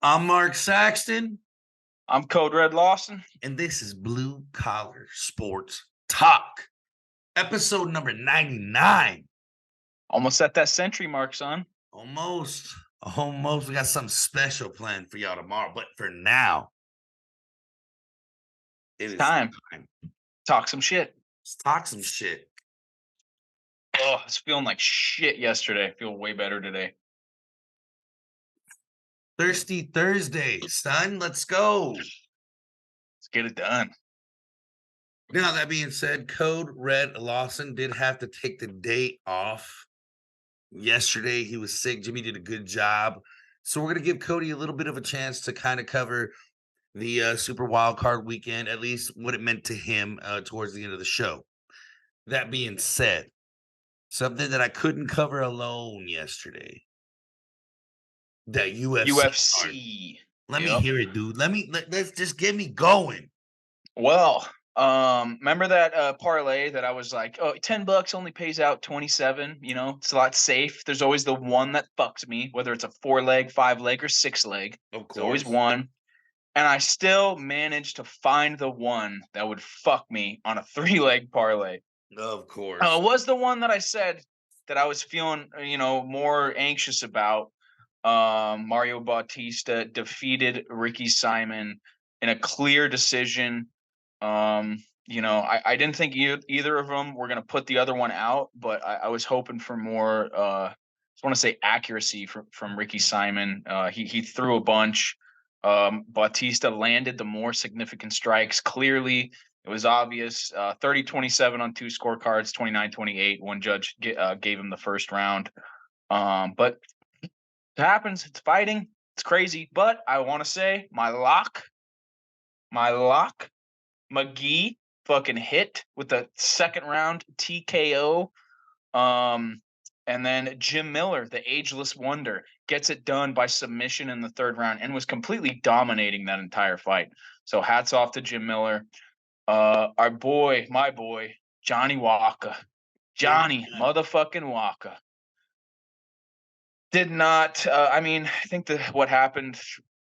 I'm Mark Saxton, I'm Code Red Lawson. and this is Blue Collar Sports Talk, episode number 99. Almost at that century mark, son. Almost, almost. We got something special planned for y'all tomorrow, but for now, it It's is time. time. Talk some shit. Let's talk some shit. Oh, I was feeling like shit yesterday. I feel way better today. Thirsty Thursday, son. Let's go. Let's get it done. Now, that being said, Code Red Lawson did have to take the day off yesterday. He was sick. Jimmy did a good job. So we're going to give Cody a little bit of a chance to kind of cover the Super Wild Card weekend, at least what it meant to him towards the end of the show. That being said, something that I couldn't cover alone yesterday, that UFC card. UFC. Let me Yep. hear it, dude. Let's just get me going. Well, remember that parlay that I was like, oh, $10 only pays out 27. You know, it's a lot safe. There's always the one that fucks me, whether it's a 4-leg, 5-leg, or 6-leg. Of There's always course. one. And I still managed to find the one that would fuck me on a 3-leg parlay. Of course. Was the one that I said that I was feeling, more anxious about. Mario Bautista defeated Ricky Simon in a clear decision. I didn't think either of them were going to put the other one out, but I was hoping for more, I just want to say accuracy from Ricky Simon. He threw a bunch. Bautista landed the more significant strikes. Clearly, it was obvious. 30-27 on two scorecards, 29-28. One judge gave him the first round. But it happens. It's fighting. It's crazy. But I want to say my lock, McGee fucking hit with the second round TKO. And then Jim Miller, the ageless wonder, gets it done by submission in the third round and was completely dominating that entire fight. So hats off to Jim Miller. My boy, Johnny Walker. Johnny motherfucking Walker. Did not I think that what happened,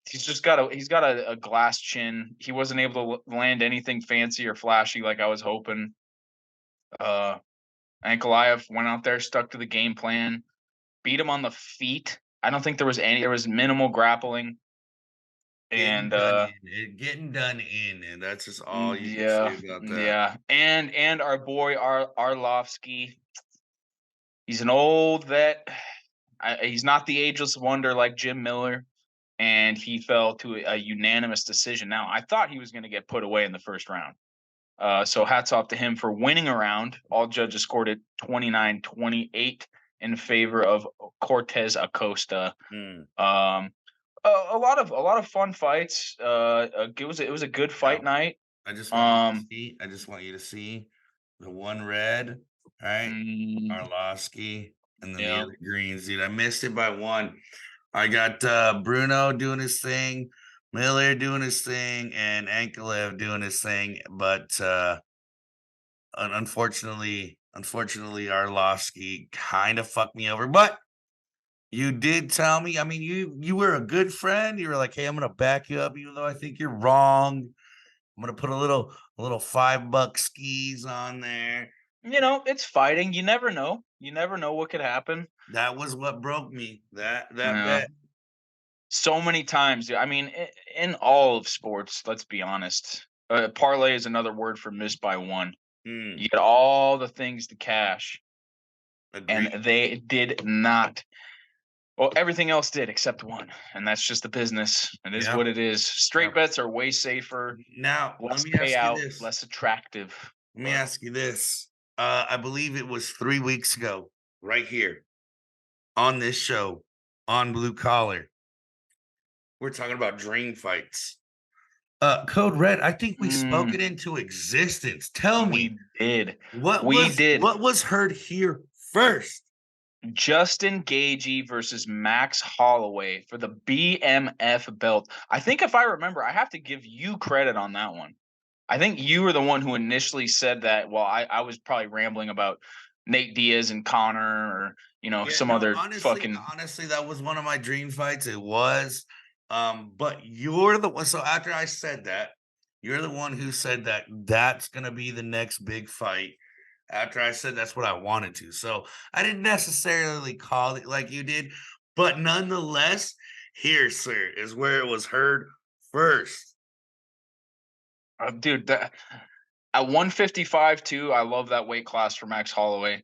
he's got a glass chin. He wasn't able to land anything fancy or flashy like I was hoping. Ankalaev went out there, stuck to the game plan, beat him on the feet. I don't think there was minimal grappling. And Getting done in, and that's just all you can say about that. yeah. And our boy Arlovsky, he's an old vet. He's not the ageless wonder like Jim Miller, and he fell to a unanimous decision. Now, I thought he was going to get put away in the first round. So hats off to him for winning a round. All judges scored it 29-28 in favor of Cortez Acosta. A lot of fun fights. It was a good fight night. I just want you to see the one red, right? Arlovsky, and then the other greens, dude. I missed it by one. I got Bruno doing his thing, Miller doing his thing, and Ankalaev doing his thing. But unfortunately, Arlovsky kind of fucked me over. But you did tell me. I mean, you were a good friend. You were like, "Hey, I'm gonna back you up, even though I think you're wrong. I'm gonna put a little $5 skis on there." It's fighting. You never know. You never know what could happen. That was what broke me. That bet. So many times. I mean, in all of sports, let's be honest. Parlay is another word for missed by one. You get all the things to cash. Agreed. And they did not. Well, everything else did except one, and that's just the business. It is what it is. Straight bets are way safer. Now, less payout, less attractive. Let me ask you this. I believe it was 3 weeks ago, right here on this show, on Blue Collar. We're talking about dream fights. Code Red, I think we spoke it into existence. Tell me. We did. What was heard here first? Justin Gaethje versus Max Holloway for the BMF belt. I think if I remember, I have to give you credit on that one. I think you were the one who initially said that. Well, I was probably rambling about Nate Diaz and Connor, or honestly, that was one of my dream fights. It was. But you're the one. So after I said that, you're the one who said that that's gonna be the next big fight. After I said that's what I wanted to. So I didn't necessarily call it like you did, but nonetheless, here, sir, is where it was heard first. Dude, that at 155 too, I love that weight class for Max Holloway.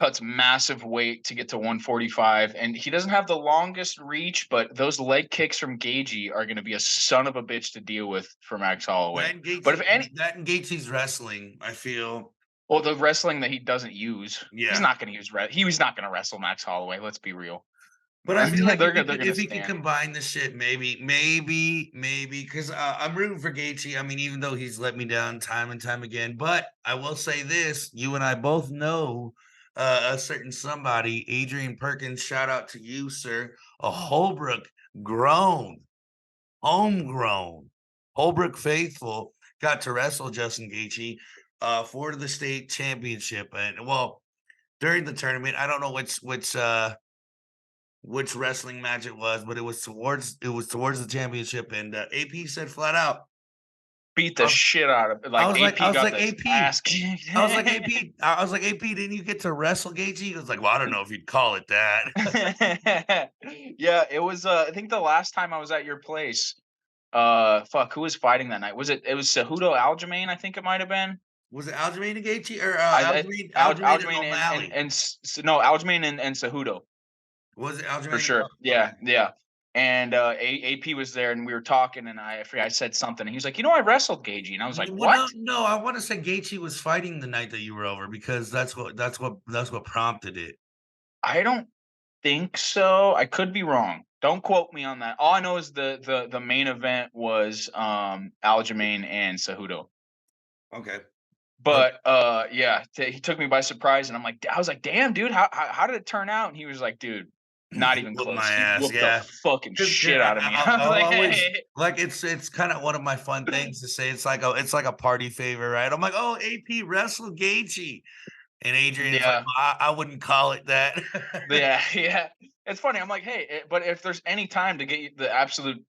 Cuts massive weight to get to 145, and he doesn't have the longest reach, but those leg kicks from Gagey are going to be a son of a bitch to deal with for Max Holloway. But if any, That and Gaethje's wrestling, I feel. well, the wrestling that he doesn't use, he's Yeah. not going to use. He was not going to wrestle Max Holloway. Let's be real. But I feel like they're if going if to he could stand. combine the shit, maybe, because I'm rooting for Gaethje. I mean, even though he's let me down time and time again, but I will say this: you and I both know a certain somebody, Adrian Perkins. Shout out to you, sir. A Holbrook grown, homegrown, Holbrook faithful got to wrestle Justin Gaethje for the state championship, and well, during the tournament, I don't know which wrestling match it was, but it was towards the championship, and AP said flat out, Beat I the was, shit out of I like was like, AP I was got like the AP, ass kicked. I was like AP, I was like AP, didn't you get to wrestle Gaethje? He was like, well, I don't know if you'd call it that. Yeah, it was I think the last time I was at your place. Fuck, who was fighting that night? It was Cejudo Aljamain, I think it might have been. Was it Aljamain and Gaethje or I Aljamain and Aljamain O'Malley? no, Aljamain and Cejudo Was it for Aljamain? sure. Okay. Yeah, yeah. And AP was there and we were talking and I forget I said something and he was like, I wrestled Gagey. And I was like, Well, what? no. I want to say Gaethje was fighting the night that you were over because that's what prompted it. I don't think so. I could be wrong. Don't quote me on that. All I know is the main event was Aljamain and Cejudo. Okay. But yeah, he took me by surprise, and I was like, damn, dude, how did it turn out? And he was like, dude, not He even whooped close. my He ass. whooped the Yeah. fucking 'Cause shit out of me. I was I'll like, always like it's kind of one of my fun things to say. It's like a party favor, right? I'm like, oh, AP wrestled Gaethje, and Adrian's like, yeah, well, I wouldn't call it that. yeah, yeah. It's funny. I'm like, hey, but if there's any time to get the absolute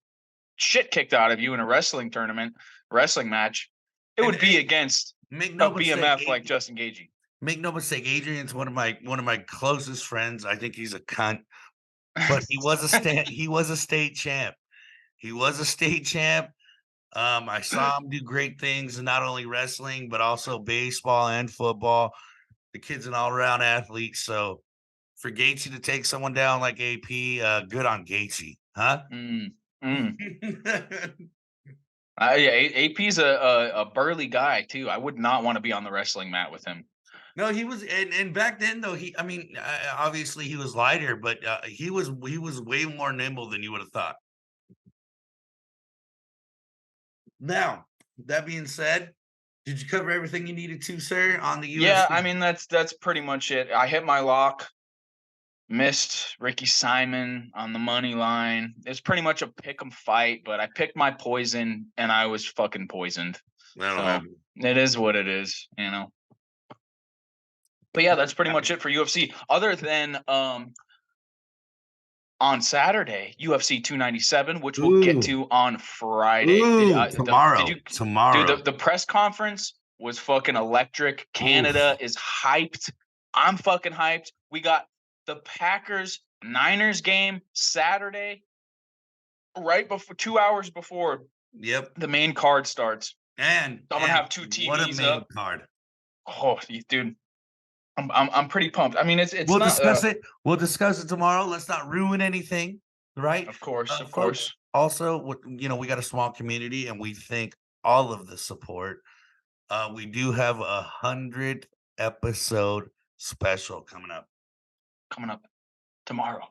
shit kicked out of you in a wrestling match, it And would be hey, against make a no mistake, BMF like Justin Gagey. make no mistake, Adrian's one of my closest friends. I think he's a cunt, but he was a state champ. He was a state champ. I saw him do great things, not only wrestling but also baseball and football. The kid's an all-around athlete, so for Gaethje to take someone down like AP, good on Gaethje, huh? Mm, mm. Yeah, AP's a burly guy too. I would not want to be on the wrestling mat with him. No, he was, and back then though, I mean, obviously he was lighter, but he was way more nimble than you would have thought. Now, that being said, did you cover everything you needed to, sir, on the Yeah, I UFC? mean that's pretty much it. I hit my lock, missed Ricky Simon on the money line. It's pretty much a pick 'em fight, but I picked my poison and I was fucking poisoned. That'll So happen. it is what it is. But yeah, that's pretty much it for UFC. Other than on Saturday, UFC 297, which we'll get Ooh, to on Friday. ooh, Did tomorrow, you, dude? tomorrow. The press conference was fucking electric. Oof. Canada is hyped. I'm fucking hyped. We got the Packers Niners game Saturday, right before 2 hours before Yep. the main card starts. And I'm gonna have two what a TVs main up. card. Oh, dude, I'm pretty pumped. I mean, it's We'll not. discuss it. We'll discuss it tomorrow. Let's not ruin anything, right? Of course, of Folks, course. also, we got a small community and we thank all of the support. We do have 100th episode special coming up. Coming up tomorrow.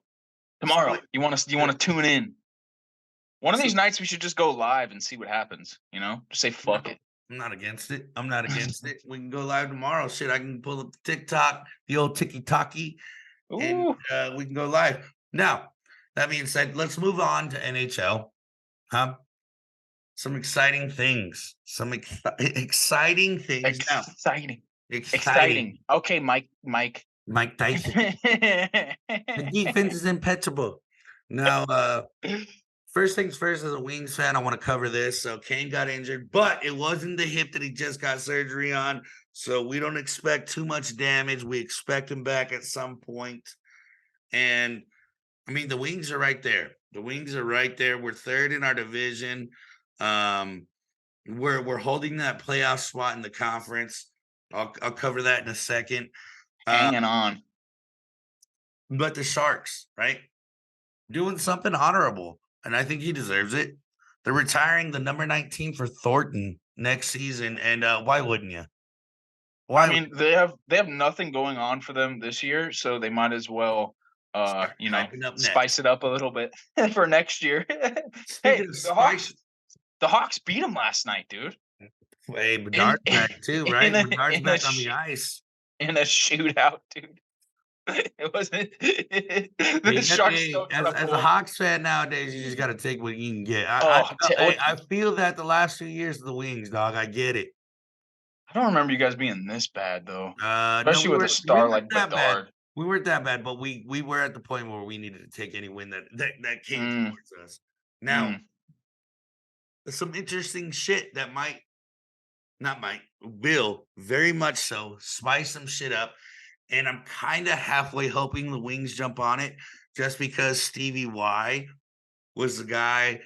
So, You want to tune in? One of these nights we should just go live and see what happens. Just say fuck it. I'm not against it. I'm not against it. We can go live tomorrow. Shit, I can pull up the TikTok, the old tiki-taki, and Ooh, we can go live. Now, that being said, let's move on to NHL. Huh? Some exciting things. Some exciting things. Now, exciting, exciting. exciting. Okay, Mike. Mike Tyson. The defense is impeccable. Now, First things first, as a Wings fan, I want to cover this. So Kane got injured, but it wasn't the hip that he just got surgery on. So we don't expect too much damage. We expect him back at some point. And I mean, the Wings are right there. The Wings are right there. We're third in our division. Um, we're holding that playoff spot in the conference. I'll cover that in a second. Hanging on. But the Sharks, right? Doing something honorable, and I think he deserves it. They're retiring the number 19 for Thornton next season, and why wouldn't you? I Why mean, they have nothing going on for them this year, so they might as well, start hyping up next? spice it up a little bit for next year. Hey, Speaking of spice, the Hawks beat them last night, dude. hey, In Bedard's back too, right? Bedard's back on the ice. in a shootout, dude. It wasn't the Hey, Sharks don't got as a Hawks fan nowadays, you just got to take what you can get. Oh, I feel that the last few years of the Wings, dog. I get it. I don't remember you guys being this bad though, No, especially with a we star weren't like that bad. Bedard. We weren't that bad, but we were at the point where we needed to take any win that came Mm, towards us. Now, mm. there's some interesting shit that will very much so spice some shit up. And I'm kind of halfway hoping the Wings jump on it just because Stevie Y was the guy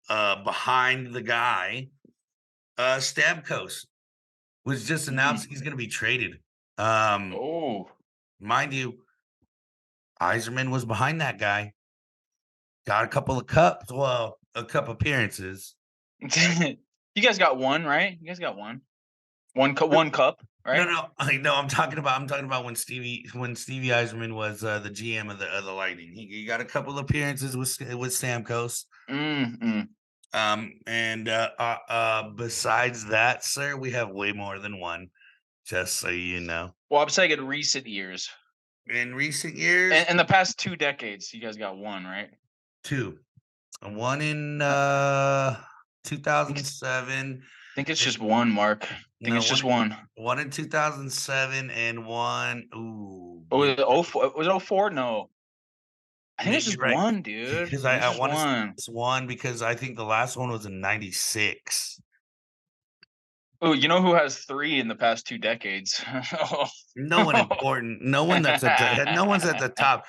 behind the guy. Stamkos was just announced he's going to be traded. Oh, Mind you, Eiserman was behind that guy. Got a couple of cups, well, a cup appearances. you guys got one, right? You guys got one cup, No, right? no, I know. I'm talking about when Stevie Eiserman was the GM of the Lightning. He got a couple appearances with Stamkos. Mm. And besides that, sir, we have way more than one. Just so you know. Well, I'm saying in recent years, In recent years, in the past 2 decades, you guys got one, right? two. One in I think it's 2007. just one, Mark. I think No, it's just one. one in 2007 and one. Ooh, Oh, was it 04? Was it 04? No. I think yeah, it's you're just right. one, dude. I Because think it's I just want to say one. it's one because I think the last one was in 96. Oh, you know who has 3 in the past 2 decades? No one important. No one that's no one's at the top.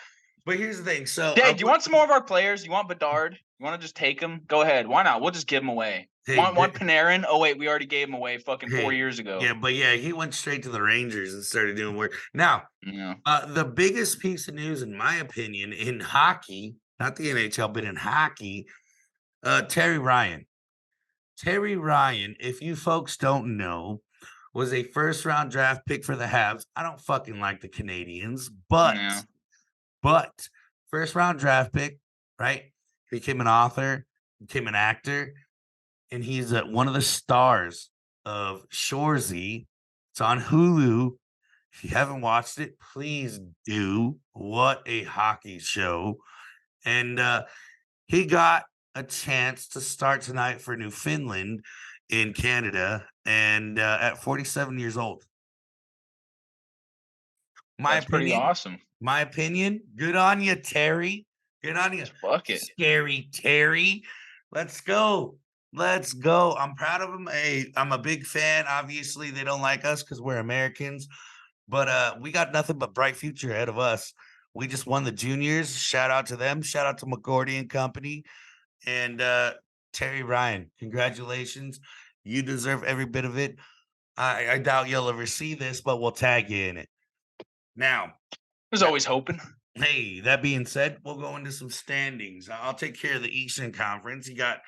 But here's the thing. So Hey, do you want some more of our players? You want Bedard? You want to just take him? Go ahead. Why not? We'll just give him away. hey, Want Panarin? Oh wait, we already gave him away fucking 4 hey, years ago. yeah, but yeah, he went straight to the Rangers and started doing work. Now, Yeah. the biggest piece of news, in my opinion, in hockey, not the NHL, but in hockey, Terry Ryan. Terry Ryan, if you folks don't know, was a first round draft pick for the Habs. I don't fucking like the Canadians, Yeah. but first round draft pick, right? Became an author, became an actor, and he's one of the stars of Shoresy. It's on Hulu. If you haven't watched it, please do. What a hockey show. And he got a chance to start tonight for Newfoundland in Canada and at 47 years old. My That's pretty opinion, awesome. good on you, Terry. Good on you. Fuck it. Scary Terry. Let's go. Let's go. I'm proud of him. Hey, I'm a big fan. Obviously, they don't like us because we're Americans, but we got nothing but bright future ahead of us. We just won the juniors. Shout out to them. Shout out to McGordy and Company. And Terry Ryan, congratulations. You deserve every bit of it. I doubt you'll ever see this, but we'll tag you in it. Now, There's always hoping. hey, that being said, we'll go into some standings. I'll take care of the Eastern Conference. You got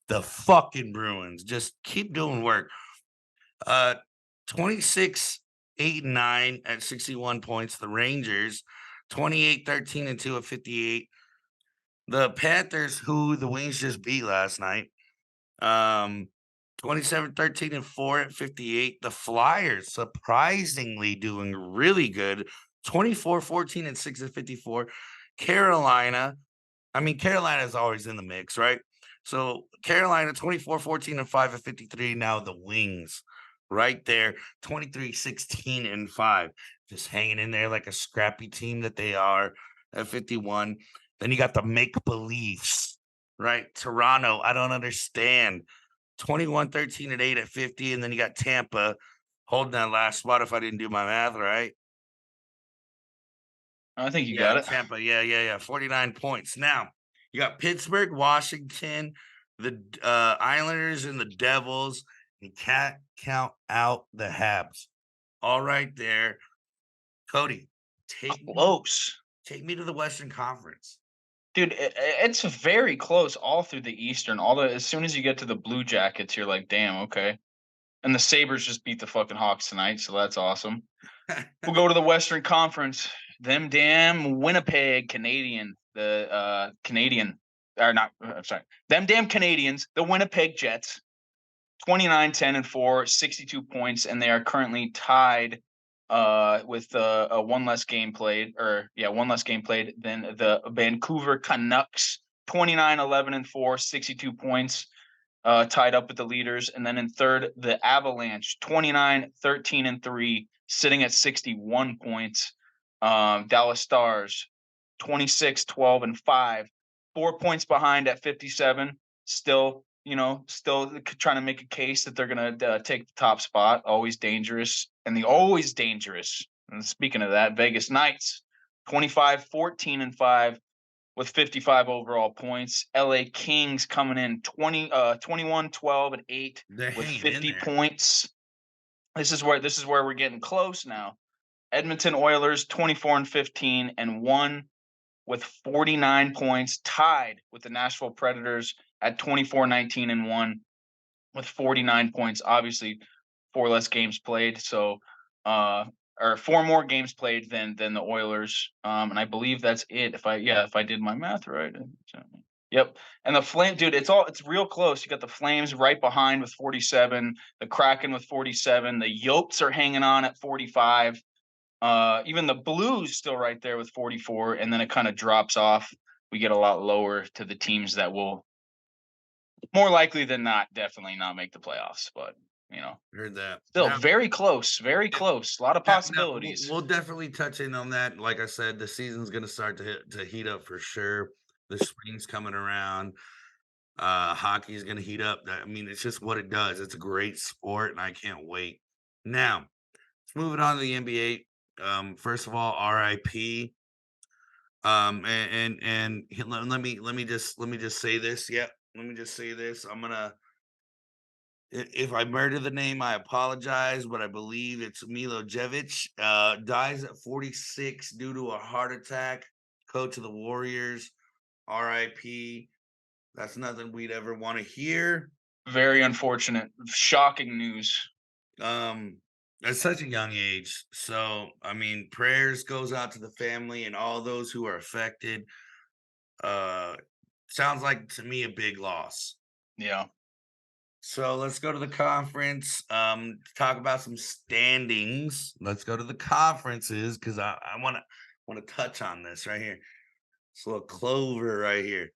the fucking Bruins. Just keep doing work. 26, 8 and 9 at 61 points. The Rangers, 28, 13 and 2 at 58. The Panthers, who the Wings just beat last night, 27, 13 and 4 at 58. The Flyers, surprisingly doing really good, 24, 14 and 6 at 54. Carolina, Carolina is always in the mix, right? So Carolina, 24, 14 and 5 at 53. Now the Wings right there, 23, 16 and 5, just hanging in there like a scrappy team that they are at 51. Then you got the Make Believes right? Toronto, I don't understand. 21-13-8 at 50, and then you got Tampa holding that last spot if I didn't do my math right. I think you Yeah, got it. Tampa. Yeah. 49 points. Now, you got Pittsburgh, Washington, the Islanders, and the Devils. You can't count out the Habs. All right there. Cody, take me Close. take me to the Western Conference. Dude, it's very close all through the Eastern. All the as soon as you get to the Blue Jackets, you're like, damn, okay. And the Sabres just beat the fucking Hawks tonight, so that's awesome. We'll go to the Western Conference. Them damn Winnipeg Canadian, the Canadian or not, I'm sorry. Them damn Canadians, the Winnipeg Jets, 29-10-4, 62 points, and they are currently tied with one less game played, one less game played than the Vancouver Canucks, 29-11-4, 62 points, tied up with the leaders. And then in third, the Avalanche, 29-13-3, sitting at 61 points. Dallas Stars, 26-12-5, 4 points behind at 57. Still trying to make a case that they're going to take the top spot. Always dangerous. And the always dangerous, and speaking of that, Vegas Knights, 25-14-5 with 55 overall points. LA Kings coming in 21-12-8 They're with hanging in 50 there. points. This is where we're getting close now. Edmonton Oilers 24-15-1 with 49 points, tied with the Nashville Predators at 24-19-1 with 49 points. Obviously, 4 less games played, so or 4 more games played than the Oilers. And I believe that's it. If I did my math right. Yep. And the Flame, dude, it's real close. You got the Flames right behind with 47, the Kraken with 47, the Yotes are hanging on at 45. Even the Blues still right there with 44, and then it kind of drops off. We get a lot lower to the teams that will more likely than not definitely not make the playoffs, but Heard that. still very close, very Yeah, close. A lot of now possibilities. we'll definitely touch in on that. Like I said, the season's gonna start to heat up for sure. The spring's coming around. Hockey's gonna heat up. I mean, it's just what it does. It's a great sport, and I can't wait. Now, let's move it on to the NBA. First of all, RIP. Let me just say this. Yep, let me just say this. If I murder the name, I apologize, but I believe it's Milojevic. Dies at 46 due to a heart attack. Coach of the Warriors. RIP. That's nothing we'd ever want to hear. Very unfortunate, shocking news. At such a young age. So, I mean, prayers goes out to the family and all those who are affected. Uh, Sounds like to me a big loss. Yeah. So let's go to the conference. Talk about some standings. Let's go to the conferences because I want to touch on this right here. This little clover right here.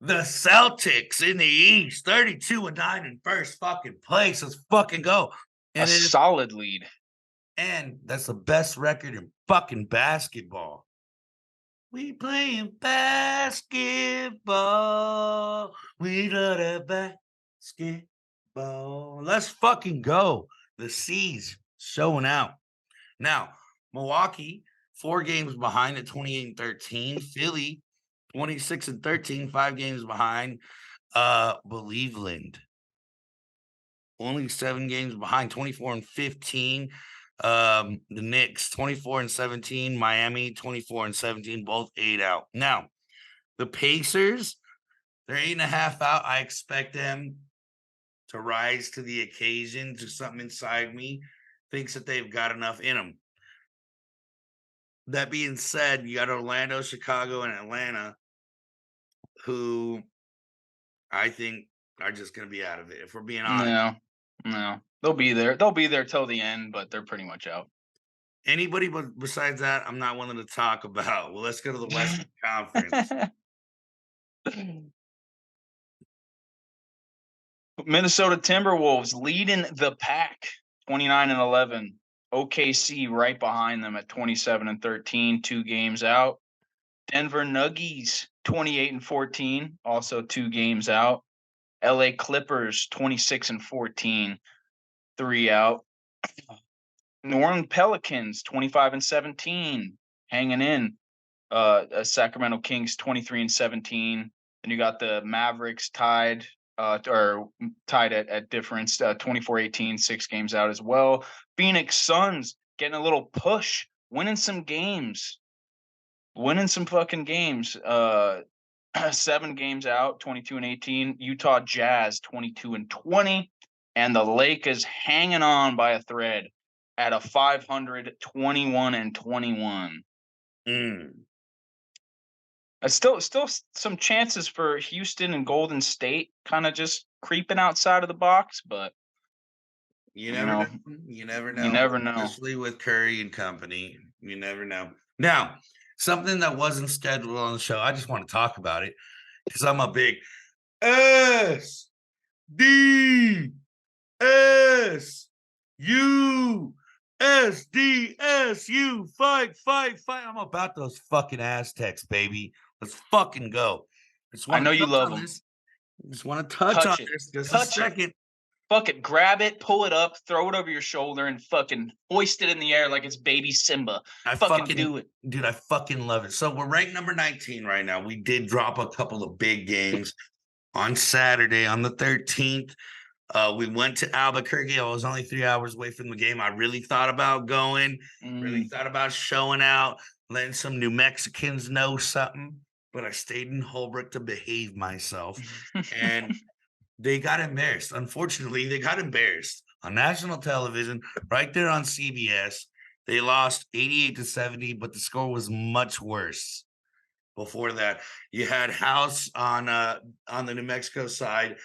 The Celtics in the East, 32-9 in first fucking place. Let's fucking go. A solid lead. And that's the best record in fucking basketball. We playing basketball. We love that basketball. Let's fucking go. The C's showing out. Now, Milwaukee, 4 games behind at 28-13. Philly, 26-13, 5 games behind. Believeland, only 7 games behind, 24-15. The Knicks, 24-17. Miami, 24-17, both 8 out. Now, the Pacers, they're 8.5 out. I expect them to rise to the occasion. To something inside me thinks that they've got enough in them. That being said, you got Orlando, Chicago, and Atlanta, who I think are just going to be out of it. If we're being honest. No. They'll be there. They'll be there till the end, but they're pretty much out. Anybody besides that, I'm not willing to talk about. Well, let's go to the Western Conference. Minnesota Timberwolves leading the pack, 29-11. OKC right behind them at 27-13, 2 games out. Denver Nuggets 28-14, also 2 games out. LA Clippers 26-14, 3 out. New Orleans Pelicans 25-17, hanging in. Sacramento Kings 23-17. And you got the Mavericks tied at difference, 24-18, 6 games out as well. Phoenix Suns getting a little push, winning some fucking games. 7 games out, 22-18. Utah Jazz 22-20, and the Lakers hanging on by a thread at a 500, 21-21. Still some chances for Houston and Golden State kind of just creeping outside of the box, but you never know. You never know. You never know. Especially with Curry and company. You never know. Now, something that wasn't scheduled on the show, I just want to talk about it because I'm a big SDSU fight. I'm about those fucking Aztecs, baby. Let's fucking go. I know you love them. Just want to touch on this just a second. Fuck it, grab it, pull it up, throw it over your shoulder, and fucking hoist it in the air like it's baby Simba. I fucking do it. Dude, I fucking love it. So we're ranked number 19 right now. We did drop a couple of big games on Saturday on the 13th. We went to Albuquerque. I was only 3 hours away from the game. I really thought about going, really thought about showing out, letting some New Mexicans know something. But I stayed in Holbrook to behave myself. And they got embarrassed. Unfortunately, they got embarrassed on national television, right there on CBS. They lost 88-70, but the score was much worse. Before that, you had House on the New Mexico side.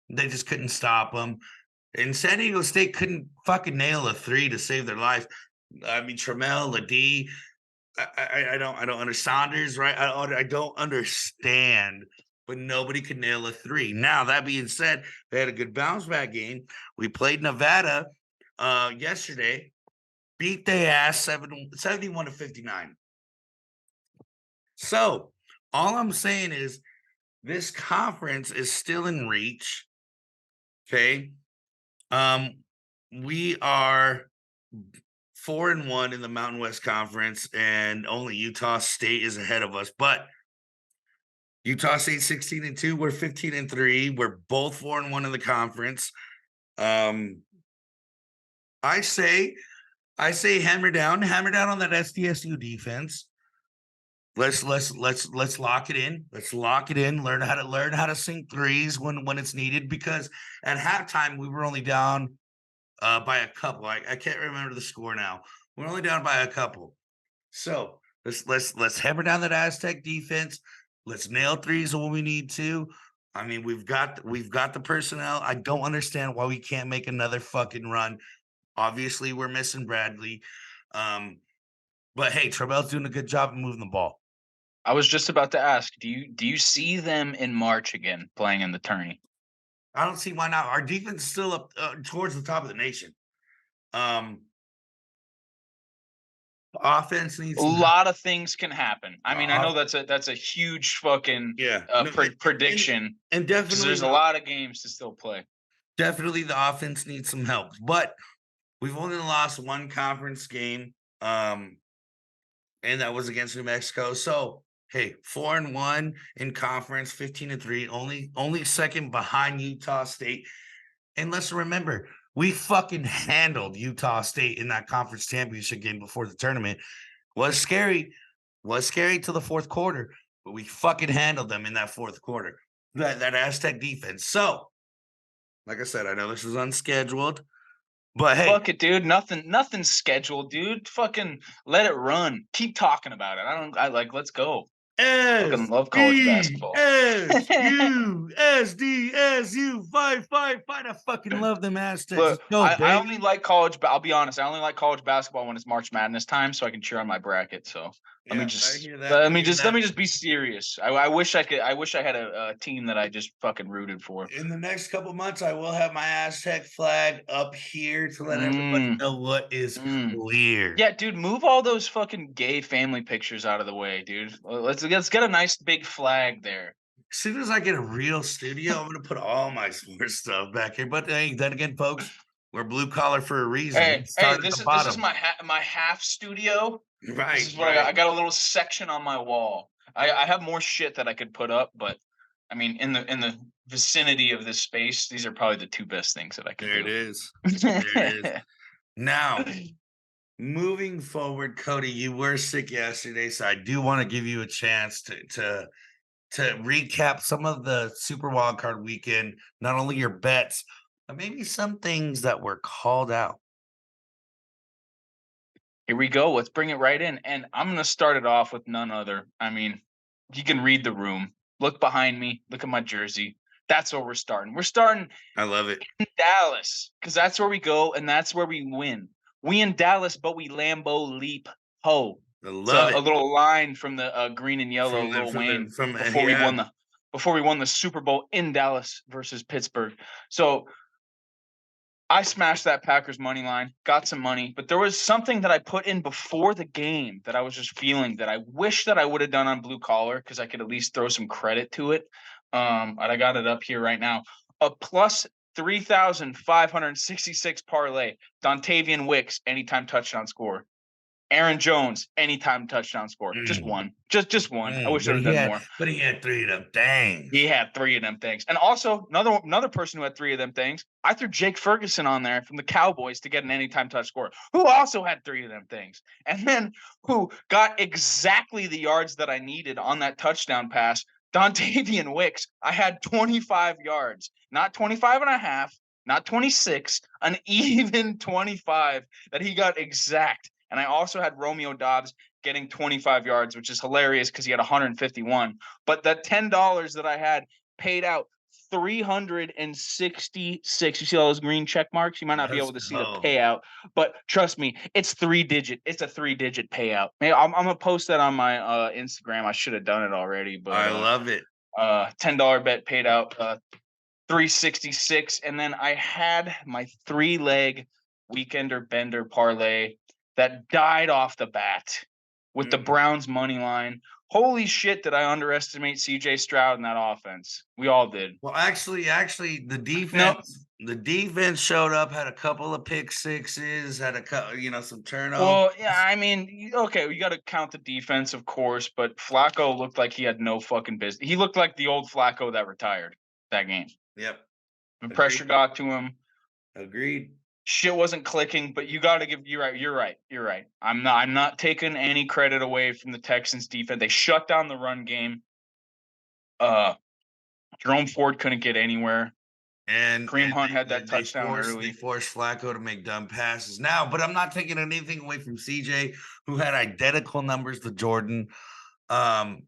They just couldn't stop them. And San Diego State couldn't fucking nail a 3 to save their life. I mean, Trammell, Ladie, I don't understand. Saunders, right? I don't understand. But nobody could nail a 3. Now, that being said, they had a good bounce back game. We played Nevada yesterday, beat their ass 71-59. So, all I'm saying is this conference is still in reach. Okay. We are 4-1 in the Mountain West Conference, and only Utah State is ahead of us. But Utah State 16-2, we're 15-3. We're both 4-1 in the conference. I say hammer down on that SDSU defense. Let's lock it in. Let's lock it in. Learn how to sink threes when it's needed, because at halftime we were only down by a couple. I can't remember the score now. We're only down by a couple. So let's hammer down that Aztec defense. Let's nail threes when we need to. I mean, we've got the personnel. I don't understand why we can't make another fucking run. Obviously, we're missing Bradley. But hey, Trammell's doing a good job of moving the ball. I was just about to ask, do you see them in March again playing in the tourney? I don't see why not. Our defense is still up towards the top of the nation. Offense needs a lot of things can happen. I mean, I know that's a huge fucking prediction, and definitely there's a lot of games to still play. Definitely, the offense needs some help, but we've only lost one conference game, and that was against New Mexico. So hey, 4-1 in conference, 15-3, only second behind Utah State. And let's remember, we fucking handled Utah State in that conference championship game before the tournament. Was scary till the fourth quarter, but we fucking handled them in that fourth quarter. That Aztec defense. So, like I said, I know this is unscheduled, but hey, fuck it, dude. Nothing's scheduled, dude. Fucking let it run. Keep talking about it. Let's go. I fucking love college basketball. SDSU, fight, fight, fight. I fucking love them Aztecs. Let's Look, go, I baby. only like college, but I'll be honest, I only like college basketball when it's March Madness time, so I can cheer on my bracket. So let me Yeah, I just hear that. let I me hear just let that. me just be serious. I wish I could. I wish I had a team that I just fucking rooted for. In the next couple months, I will have my Aztec flag up here to let everybody Mm, know what is mm. clear. Yeah, dude, move all those fucking gay family pictures out of the way, dude. Let's get a nice big flag there. As soon as I get a real studio, I'm gonna put all my sports stuff back here. But hey, then again, folks, we're blue collar for a reason. We Hey, start at the this is bottom. my half studio. This Right, is what I got. right. I got a little section on my wall. I have more shit that I could put up, but I mean, in the vicinity of this space, these are probably the two best things that I could There it do. is. There it is. Now, moving forward, Cody, you were sick yesterday, so I do want to give you a chance to recap some of the Super Wildcard weekend, not only your bets, but maybe some things that were called out. Here we go. Let's bring it right in. And I'm going to start it off with none other. I mean, you can read the room. Look behind me. Look at my jersey. That's where we're starting. We're starting I love it. in Dallas because that's where we go and that's where we win. We in Dallas, but we Lambeau leap ho. I It's love a it. little line from the green and yellow Lil Wayne From before yeah. we won the Super Bowl in Dallas versus Pittsburgh. So I smashed that Packers money line, got some money, but there was something that I put in before the game that I was just feeling that I wish that I would have done on blue collar because I could at least throw some credit to it. And I got it up here right now. A plus 3,566 parlay. Dontavian Wicks, anytime touchdown score. Aaron Jones, anytime touchdown score. Just Mm, one. Just one. I wish I but would have done more. he had three of them things. He had three of them things. And also another person who had three of them things. I threw Jake Ferguson on there from the Cowboys to get an anytime touch score, who also had three of them things. And then who got exactly the yards that I needed on that touchdown pass, Dontavian Wicks. I had 25 yards, not 25 and a half, not 26, an even 25 that he got exact. And I also had Romeo Dobbs getting 25 yards, which is hilarious because he had 151. But that $10 that I had paid out 366. You see all those green check marks? You might not be Let's able to see the go. payout, but trust me, it's It's a 3-digit payout. Maybe I'm gonna post that on my Instagram. I should have done it already, but I love it. $10 bet paid out 366, and then I had my 3-leg weekender bender parlay that died off the bat with the Mm. Browns money line. Holy shit, did I underestimate CJ Stroud in that offense? We all did. Well, actually, No, the defense showed up, had a couple of pick sixes, had a couple, some turnovers. well, yeah, I mean, okay, you got to count the defense, of course, but Flacco looked like he had no fucking business. He looked like the old Flacco that retired that game. Yep. The Agreed. pressure got to him. Agreed. Shit wasn't clicking, but you got to give you're right. I'm not taking any credit away from the Texans defense. They shut down the run game. Jerome Ford couldn't get anywhere. And Kareem Hunt had they that touchdown they early. forced Flacco to make dumb passes now, but I'm not taking anything away from CJ, who had identical numbers to Jordan. Um,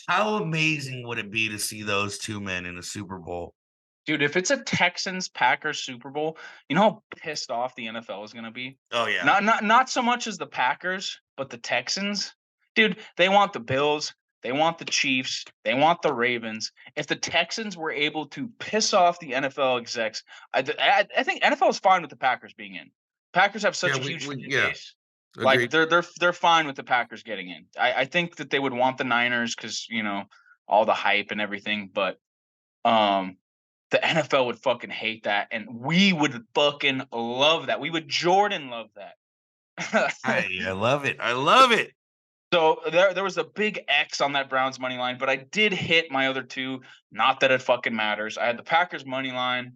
how amazing would it be to see those two men in a Super Bowl? Dude, if it's a Texans Packers Super Bowl, you know how pissed off the NFL is going to be? Oh yeah. Not so much as the Packers, but the Texans. Dude, they want the Bills, they want the Chiefs, they want the Ravens. If the Texans were able to piss off the NFL execs, I think NFL is fine with the Packers being in. Packers have such Yeah, a huge fan yeah. base. Like Agreed. they're fine with the Packers getting in. I think that they would want the Niners because all the hype and everything, but the NFL would fucking hate that, and we would fucking love that. We would Jordan love that. I love it. I love it. So there was a big X on that Browns money line, but I did hit my other two. Not that it fucking matters. I had the Packers money line.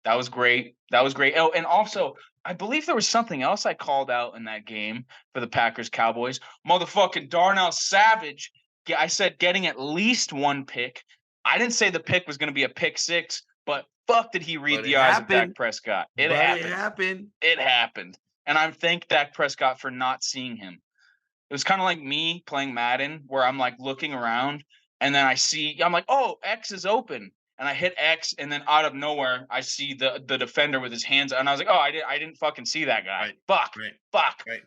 That was great. That was great. Oh, and also, I believe there was something else I called out in that game for the Packers Cowboys. Motherfucking Darnell Savage. I said getting at least one pick. I didn't say the pick was going to be a pick six, but fuck did he read But the it eyes of Dak happened. Prescott. It happened. It happened. And I thank Dak Prescott for not seeing him. It was kind of like me playing Madden where I'm like looking around and then I'm like, oh, X is open. And I hit X, and then out of nowhere, I see the defender with his hands, and I was like, oh, I didn't fucking see that guy. Right. Fuck, Right. fuck. Right.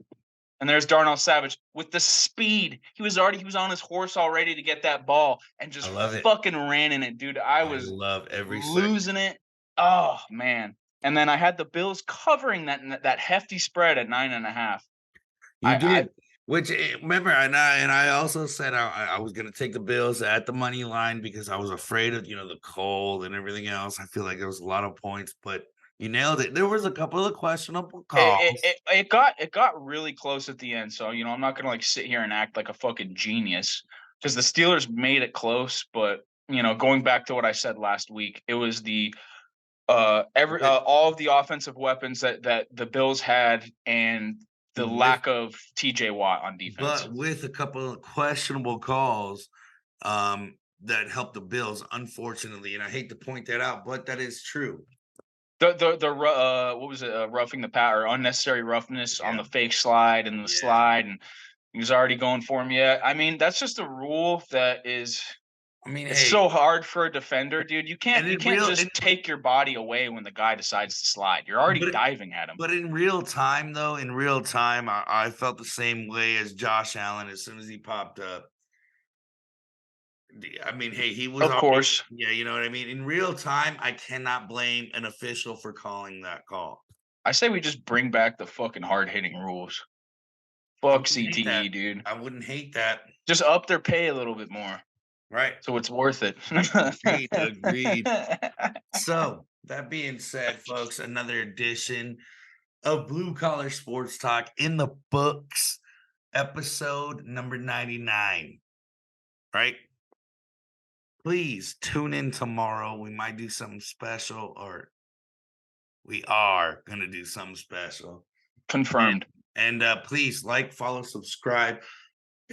And there's Darnell Savage with the speed. He was on his horse already to get that ball, and just love it. fucking ran in it, dude. I I was love every second. losing it. Oh man. And then I had the Bills covering that hefty spread at 9.5. You I did. Which remember, and I also said I was gonna take the Bills at the money line because I was afraid of the cold and everything else. I feel like there was a lot of points, but you nailed it. There was a couple of questionable calls. it got really close at the end. So, I'm not gonna like sit here and act like a fucking genius because the Steelers made it close, but going back to what I said last week, it was the all of the offensive weapons that the Bills had and the lack of TJ Watt on defense. But with a couple of questionable calls, that helped the Bills, unfortunately, and I hate to point that out, but that is true. What was it? Roughing the pat or unnecessary roughness on the fake slide and the Yeah. slide, and he was already going for him. Yeah, I mean that's just a rule that is. I mean, It's hey, so hard for a defender, dude. You can't in just take your body away when the guy decides to slide. You're already diving at him. But in real time, though, I felt the same way as Josh Allen as soon as he popped up. I mean, hey, he was Of course. Yeah, you know what I mean? In real time, I cannot blame an official for calling that call. I say we just bring back the fucking hard-hitting rules. Fuck CTE, dude. I wouldn't hate that. Just up their pay a little bit more. Right. So it's worth it. Agreed. So, that being said, folks, another edition of Blue Collar Sports Talk in the books, episode number 99. Right? Please tune in tomorrow. We might do something special, or we are going to do something special. Confirmed. And please like, follow, subscribe,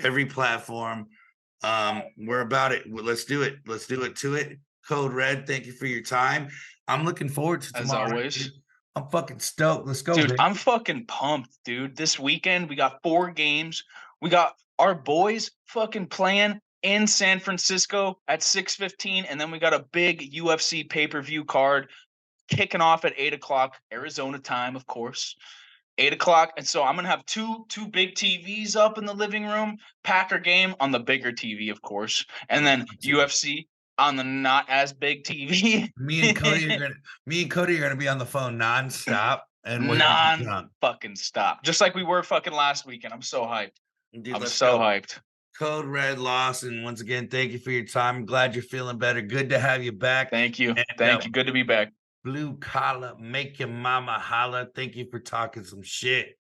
every platform. We're about it. Let's do it. Let's do it to it. Code Red, thank you for your time. I'm looking forward to tomorrow. As always. I'm fucking stoked. Let's go, dude. man. I'm fucking pumped, dude. This weekend we got 4 games. We got our boys fucking playing in San Francisco at 6:15, and then we got a big UFC pay-per-view card kicking off at 8:00 Arizona time, of course. 8:00, and so I'm gonna have two big TVs up in the living room. Packer game on the bigger TV, of course, and then UFC on the not as big TV. Me and Cody are gonna be on the phone nonstop and fucking stop, just like we were fucking last weekend. I'm so hyped. Dude, I'm so hyped. Code Red Lawson, once again, thank you for your time. I'm glad you're feeling better. Good to have you back. Thank you. Thank you. Good to be back. Blue Collar, make your mama holla. Thank you for talking some shit.